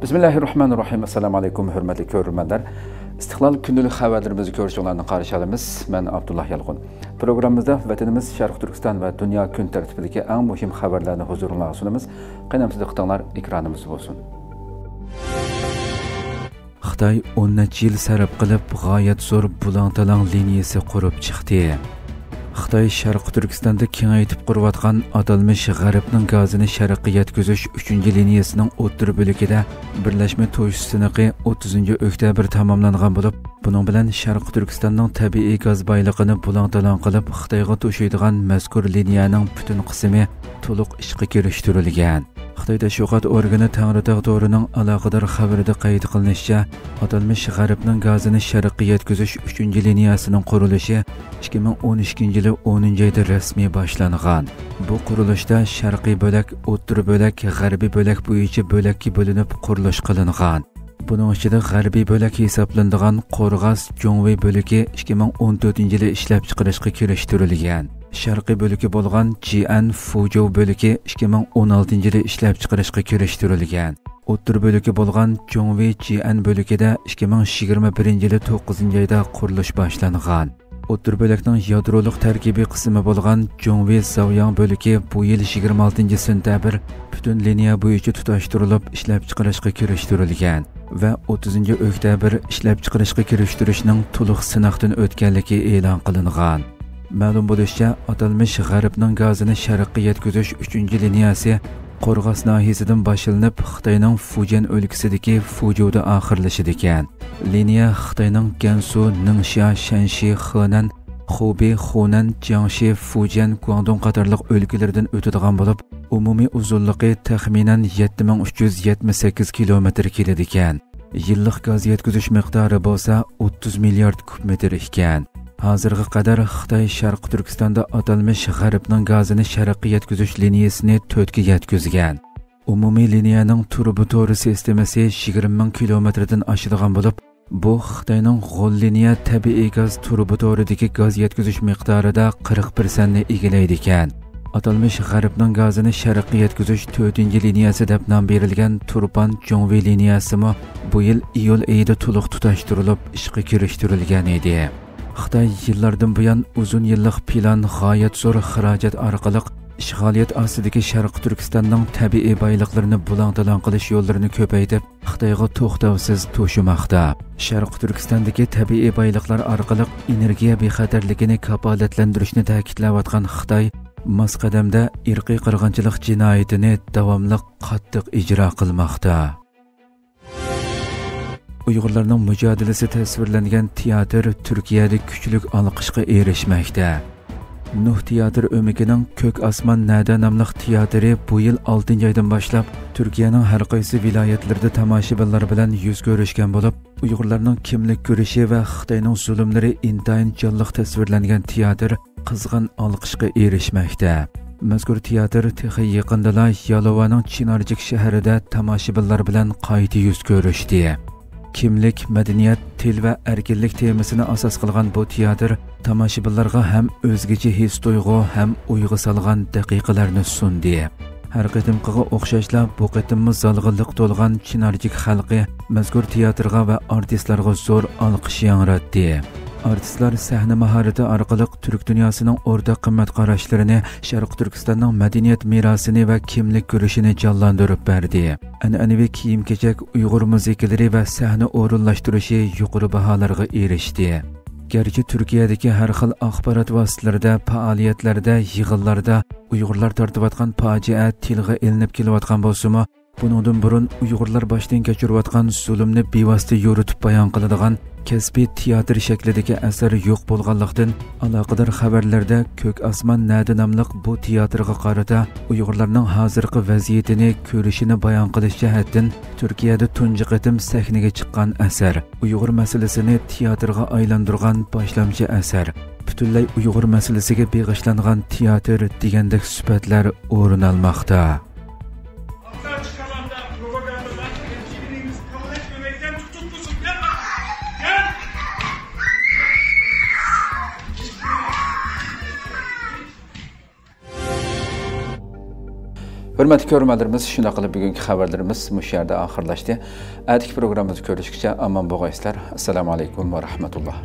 Bismillahirrahmanirrahim. Assalamu alaykum, hurmatli ko'ruvchilar. Istiqlol kundalik xabarlarimizni ko'rishinglarni qarshılaymiz. Men Abdullah Yalqun. Programmamizda vatanimiz Sharq Turkiston va dunyo kun tartibidagi eng muhim xabarlarni huzuringizga sunamiz. Qaynamsiz diqqatinglar ekranimiz bo'lsin. Xitoy 10 yil sarf qilib g'oyat zo'r bulang-talang liniyasi qurib chiqdi. Xitoy Sharq Turkistonda kengaytib qurayotgan atalmish G'arbning gazini sharqqa yetkazish 3-liniyasining o'ttir bo'ligida birlashma to'sh siniqi 30-oktyabr tamomlangan bo'lib, buning bilan Sharq Turkistonning tabiiy gaz boyligini bulang-talang qilib Xitoyga to'shaydigan mazkur liniyaning butun qismi to'liq ishga kirishtirilgan. Xitoy tashviqot organi Tangritog' to'rining aloqador xabarida qayd qilinishicha, atalmish G'arbning gazini sharqqa yetkazish 3-liniyasining qurilishi 2012-yil 10-oyda rasmiy boshlangan. Bu qurilishda sharqiy bo'lak, o'ttir bo'lak, g'arbiy bo'lak bo'yicha bo'lakka bo'linib qurilish qilingan. Buning ichida g'arbiy bo'lak hisoblanadigan Qo'rg'as Jo'ngvey bo'lagi 2014-yili ishlab chiqarishga kirishtirilgan. Sharqiy bo'lagi bo'lgan Jian Fuzhou bo'lagi 2016-yili ishlab chiqarishga kirishtirilgan. O'ttir bo'lagi bo'lgan Jo'ngvey Jian bo'lagida 2021-yili 9-oyda qurilish boshlangan. O'ttir bo'lakning yadroliq tarkibiy qismi bo'lgan Jo'ngvey Zaoyang bo'lagi bu yil 26-sentabr butun liniya bo'yicha tutashtirilib ishlab chiqarishga kirishtirilgan va 30-oktyabr ishlab chiqarishga kirishtirishning to'liq sinovdan o'tganligi e'lon qilingan. Ma'lum bo'lishicha, atalmish G'arbning gazini sharqqa yetkazish 3-liniyasi Qo'rg'as nahiyasidan boshlanib, Xitoyning Fujian o'lkasidagi Fuzhouda oxirlashadi ekan. Liniya Xitoyning Gansu, Ningxia, Shanxi, Henan, Hubei, Hunan, Jiangxi, Fujian, Guangdong qatorliq o'lkalardan o'tadigan bo'lib, umumiy uzunligi taxminan 7378 kilometr keladi ekan. Yillik gaz yetkazish miqdori bo'lsa 30 milliard kub metr ekan. Hozirga qadar Xitoy Sharq Turkistonda atalmish G'arbning gazini sharqqa yetkazish liniyasini 4 ga yetkazgan. Umumiy liniyaning turbi-to'ri sistemasi 20 ming kilometrdan oshadigan bo'lib, bu Xitoyning g'ol liniya tabiiy gaz turbi-to'ridagi gaz yetkazish miqdorida 40% ni egallaydi ekan. Atalmish G'arbning gazini sharqqa yetkazish 4-liniyasi deb nom berilgan Turpan Jo'ngvey liniyasi bu yil iyul oyida to'liq tutashtirilib ishga kirishtirilgan edi. Xitoy yillardan buyon uzun yillik plan g'oyat zo'r xarajat orqali ishg'oliyat ostidagi Sharq Turkistonning tabiiy boyliqlarini bulang-talang qilish yo'llarini ko'paytirib, Xitoyga to'xtovsiz to'shimoqda. Sharq Turkistondagi tabiiy boyliqlar orqali energiya bexatarligini kafolatlantirishni ta'kidlayotgan Xitoy mos qadamda irqiy qirg'inchilik jinoyatini davomli qattiq ijro qilmoqda. Uyg'urlarning mujodalasi tasvirlangan teatr Turkiyada kuchlik olqishga erishmoqda. Nuh teatr o'mikining Ko'k osmon nada nomli teatri bu yil 6-oydan boshlab Turkiyaning har qaysi viloyatlarida tomoshabinlar bilan yuz ko'rishgan bo'lib, Uyg'urlarning kimlik ko'rishi va Xitoyning zulmlari intayin jonliq tasvirlangan teatr qizg'in olqishga erishmoqda. Mazkur teatr texi yaqindala Yalovaning Chinorjik shahrida tomoshabinlar bilan qayta yuz ko'rishdi. Kimlik, madaniyat, til va erkinlik temasini asos qilgan bu teatr tomoshabinlarga ham o'zgacha his tuyg'u ham o'yga solgan daqiqalarni sundi. Har qatimqiga o'xshashla bu qatimmi zalg'inliq to'lgan Chinorjik xalqi mazkur teatrga va artistlarga zo'r olqish yangratdi. Artistlar sahna mahorati orqali turk dunyosining o'rta qimmat qarashlarini, Sharq Turkistonning madaniyat merosini va kimlik ko'rishini jonlantirib berdi. An'anaviy kiyim-kechak, Uyg'ur musiqalari va sahna o'rinlashtirishi yuqori baholarga erishdi. Garchi Turkiyadagi har xil axborot vositalarida, faoliyatlarda, yig'inlarda Uyg'urlar tortayotgan fojia tilga ilinib kelayotgan bo'lsa-mu, buningdan burun Uyg'urlar boshdan kechirayotgan zulmni bevosita yoritib bayon qiladigan kasbiy teatr shaklidagi asar yo'q bo'lganlikdan aloqador xabarlarda Ko'k osmon nada nomli bu teatrga qarata Uyg'urlarning hozirgi vaziyatini ko'rishini bayon qilish jihatdan Turkiyada tunji qatim sahnaga chiqqan asar, Uyg'ur masalasini teatrga aylantirgan boshlamchi asar, butunlay Uyg'ur masalasiga beg'ishlangan teatr degandek sifatlar o'rin olmoqda. Hürmetli görürmenlerimiz, şuna qilib bugünkü xabarlarımız bu yerda oxirlashdi. Atiki programmamizni ko'rishgacha omon bo'linglar. Assalomu alaykum va rahmatulloh.